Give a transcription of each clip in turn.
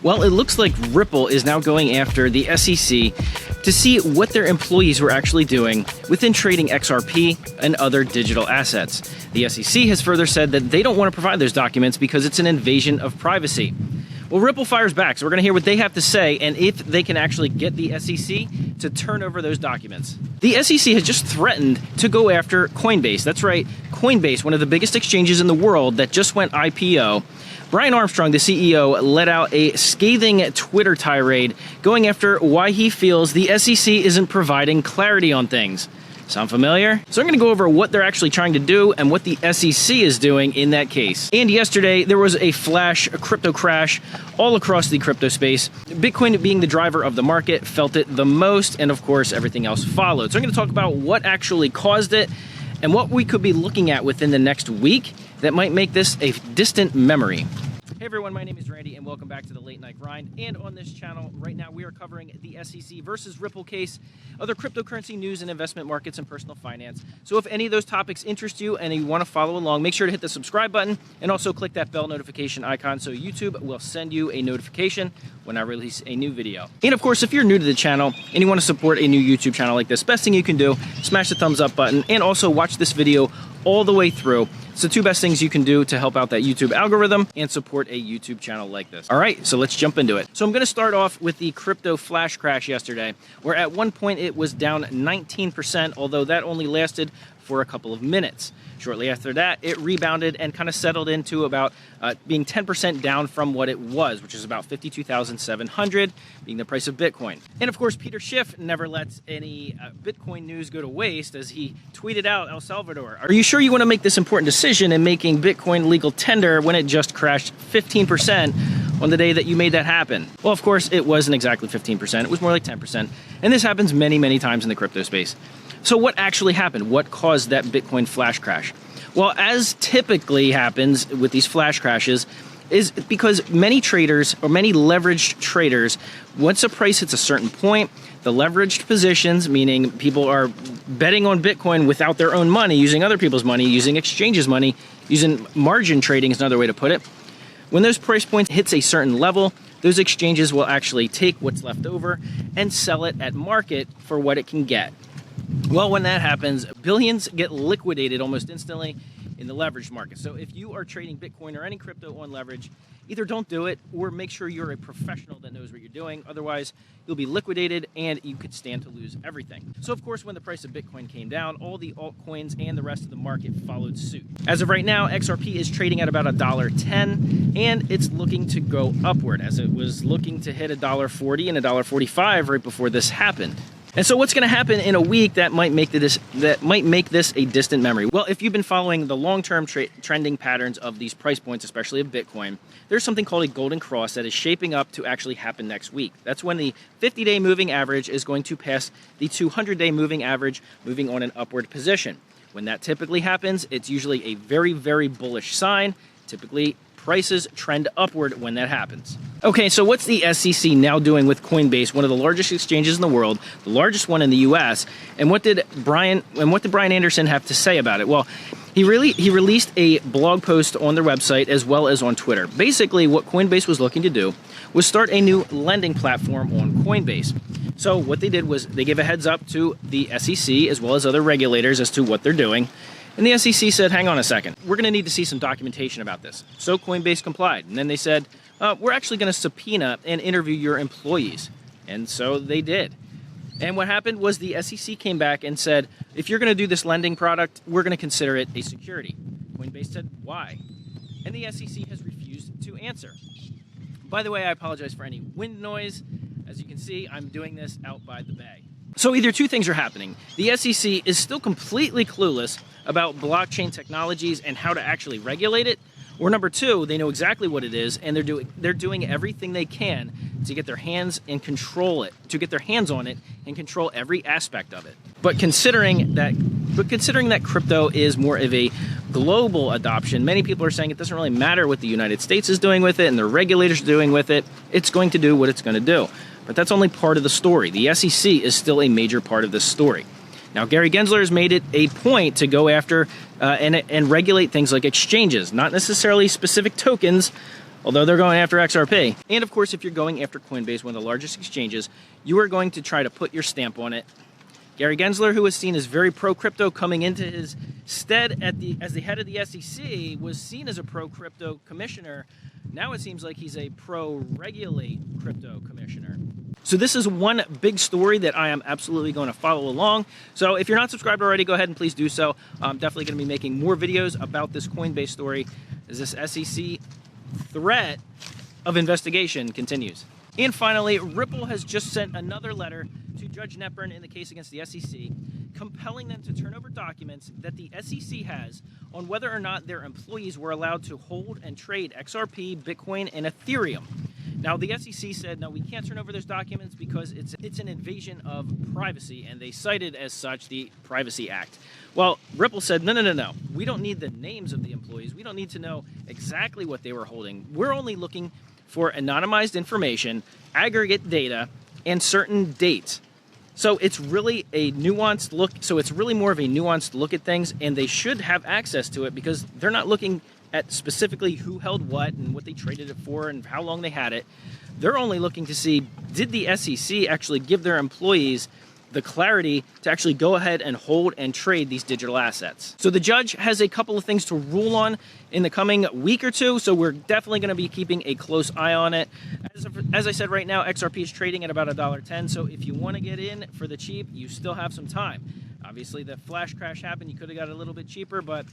Well, it looks like Ripple is now going after the SEC to see what their employees were actually doing within trading XRP and other digital assets. The SEC has further said that they don't want to provide those documents because it's an invasion of privacy. Well, Ripple fires back, so we're going to hear what they have to say and if they can actually get the SEC to turn over those documents. The SEC has just threatened to go after Coinbase. That's right, Coinbase, one of the biggest exchanges in the world that just went IPO. Brian Armstrong, the CEO, let out a scathing Twitter tirade going after why he feels the SEC isn't providing clarity on things. Sound familiar? So I'm going to go over what they're actually trying to do and what the SEC is doing in that case. And yesterday, there was a crypto crash all across the crypto space. Bitcoin, being the driver of the market, felt it the most, and of course, everything else followed. So I'm going to talk about what actually caused it and what we could be looking at within the next week that might make this a distant memory. Hey everyone, my name is Randy and welcome back to the Late Night Grind. And on this channel right now we are covering the SEC versus Ripple case, other cryptocurrency news and investment markets and personal finance. So if any of those topics interest you and you want to follow along, make sure to hit the subscribe button and also click that bell notification icon so YouTube will send you a notification when I release a new video. And of course, if you're new to the channel and you want to support a new YouTube channel like this, best thing you can do, smash the thumbs up button and also watch this video all the way through. It's the two best things you can do to help out that YouTube algorithm and support a YouTube channel like this. All right, so let's jump into it. So I'm going to start off with the crypto flash crash yesterday, where at one point it was down 19%, although that only lasted for a couple of minutes. Shortly after that, it rebounded and kind of settled into about being 10% down from what it was, which is about 52,700, being the price of Bitcoin. And of course, Peter Schiff never lets any Bitcoin news go to waste, as he tweeted out, El Salvador, "Are you sure you want to make this important decision in making Bitcoin legal tender when it just crashed 15% on the day that you made that happen?" Well, of course, it wasn't exactly 15%. It was more like 10%. And this happens many, many times in the crypto space. So what actually happened? What caused that Bitcoin flash crash? Well, as typically happens with these flash crashes, is because many traders or many leveraged traders, once a price hits a certain point, the leveraged positions, meaning people are betting on Bitcoin without their own money, using other people's money, using exchanges money, using margin trading is another way to put it. When those price points hits a certain level, those exchanges will actually take what's left over and sell it at market for what it can get. Well, when that happens, billions get liquidated almost instantly in the leverage market. So if you are trading Bitcoin or any crypto on leverage, either don't do it or make sure you're a professional that knows what you're doing. Otherwise, you'll be liquidated and you could stand to lose everything. So of course, when the price of Bitcoin came down, all the altcoins and the rest of the market followed suit. As of right now, XRP is trading at about $1.10 and it's looking to go upward, as it was looking to hit $1.40 and $1.45 right before this happened. And so what's going to happen in a week that might make this a distant memory? Well, if you've been following the long-term trending patterns of these price points, especially of Bitcoin, there's something called a golden cross that is shaping up to actually happen next week. That's when the 50-day moving average is going to pass the 200-day moving average, moving on an upward position. When that typically happens, it's usually a very, very bullish sign. Typically, prices trend upward when that happens. Okay, so what's the SEC now doing with Coinbase, one of the largest exchanges in the world, the largest one in the US, and what did Brian Anderson have to say about it? Well, he released a blog post on their website as well as on Twitter. Basically, what Coinbase was looking to do was start a new lending platform on Coinbase. So what they did was they gave a heads up to the SEC as well as other regulators as to what they're doing. And the SEC said, hang on a second, we're going to need to see some documentation about this. So Coinbase complied. And then they said, we're actually going to subpoena and interview your employees. And so they did. And what happened was the SEC came back and said, if you're going to do this lending product, we're going to consider it a security. Coinbase said, why? And the SEC has refused to answer. By the way, I apologize for any wind noise. As you can see, I'm doing this out by the bay. So either two things are happening. The SEC is still completely clueless about blockchain technologies and how to actually regulate it, or number two, they know exactly what it is and they're doing everything they can to get their hands and control it, to get their hands on it and control every aspect of it. But considering that crypto is more of a global adoption, many people are saying it doesn't really matter what the United States is doing with it and the regulators are doing with it. It's going to do what it's going to do. But that's only part of the story. The SEC is still a major part of this story. Now, Gary Gensler has made it a point to go after and regulate things like exchanges, not necessarily specific tokens, although they're going after XRP. And of course, if you're going after Coinbase, one of the largest exchanges, you are going to try to put your stamp on it. Gary Gensler, who was seen as very pro-crypto coming into his stead as the head of the SEC, was seen as a pro-crypto commissioner. Now it seems like he's a pro-regulate crypto commissioner. So this is one big story that I am absolutely going to follow along. So if you're not subscribed already, go ahead and please do so. I'm definitely going to be making more videos about this Coinbase story as this SEC threat of investigation continues. And finally, Ripple has just sent another letter to Judge Neprin in the case against the SEC, compelling them to turn over documents that the SEC has on whether or not their employees were allowed to hold and trade XRP, Bitcoin, and Ethereum. Now, the SEC said, no, we can't turn over those documents because it's an invasion of privacy, and they cited as such the Privacy Act. Well, Ripple said, no. We don't need the names of the employees. We don't need to know exactly what they were holding. We're only looking for anonymized information, aggregate data, and certain dates. So it's really a nuanced look. So it's really more of a nuanced look at things, and they should have access to it because they're not looking at specifically who held what and what they traded it for and how long they had it. They're only looking to see, did the SEC actually give their employees the clarity to actually go ahead and hold and trade these digital assets. So the judge has a couple of things to rule on in the coming week or two, so we're definitely going to be keeping a close eye on it. As I said, right now, XRP is trading at about $1.10, so if you want to get in for the cheap, you still have some time. Obviously, the flash crash happened. You could have got it a little bit cheaper, but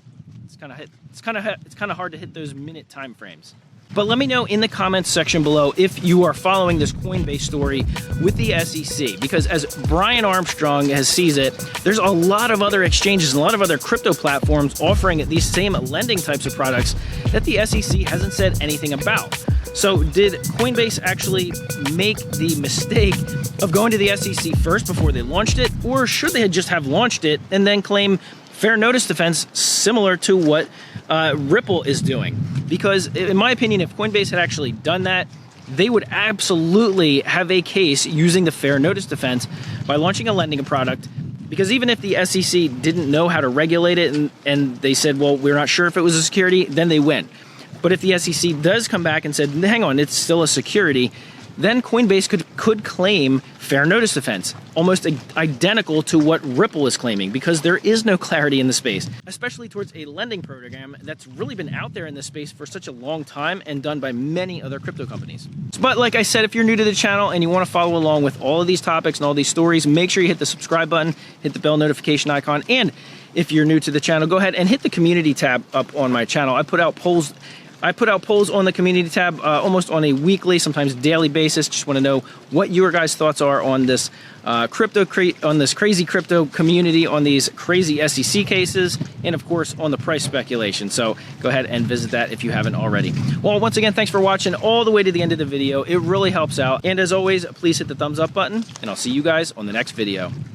it's kind of hard to hit those minute time frames. But let me know in the comments section below if you are following this Coinbase story with the SEC, because as Brian Armstrong has sees it, there's a lot of other exchanges and a lot of other crypto platforms offering these same lending types of products that the SEC hasn't said anything about. So did Coinbase actually make the mistake of going to the SEC first before they launched it, or should they just have launched it and then claim fair notice defense similar to what Ripple is doing? Because in my opinion, if Coinbase had actually done that, they would absolutely have a case using the fair notice defense by launching a lending product. Because even if the SEC didn't know how to regulate it and they said, well, we're not sure if it was a security, then they win. But if the SEC does come back and said, hang on, it's still a security, then Coinbase could claim fair notice defense, almost identical to what Ripple is claiming, because there is no clarity in the space, especially towards a lending program that's really been out there in this space for such a long time and done by many other crypto companies. But like I said, if you're new to the channel and you want to follow along with all of these topics and all these stories, make sure you hit the subscribe button, hit the bell notification icon, and if you're new to the channel, go ahead and hit the community tab up on my channel. I put out polls on the community tab almost on a weekly, sometimes daily basis. Just want to know what your guys' thoughts are on this crazy crypto community, on these crazy SEC cases, and of course on the price speculation. So go ahead and visit that if you haven't already. Well, once again, thanks for watching all the way to the end of the video. It really helps out. And as always, please hit the thumbs up button, and I'll see you guys on the next video.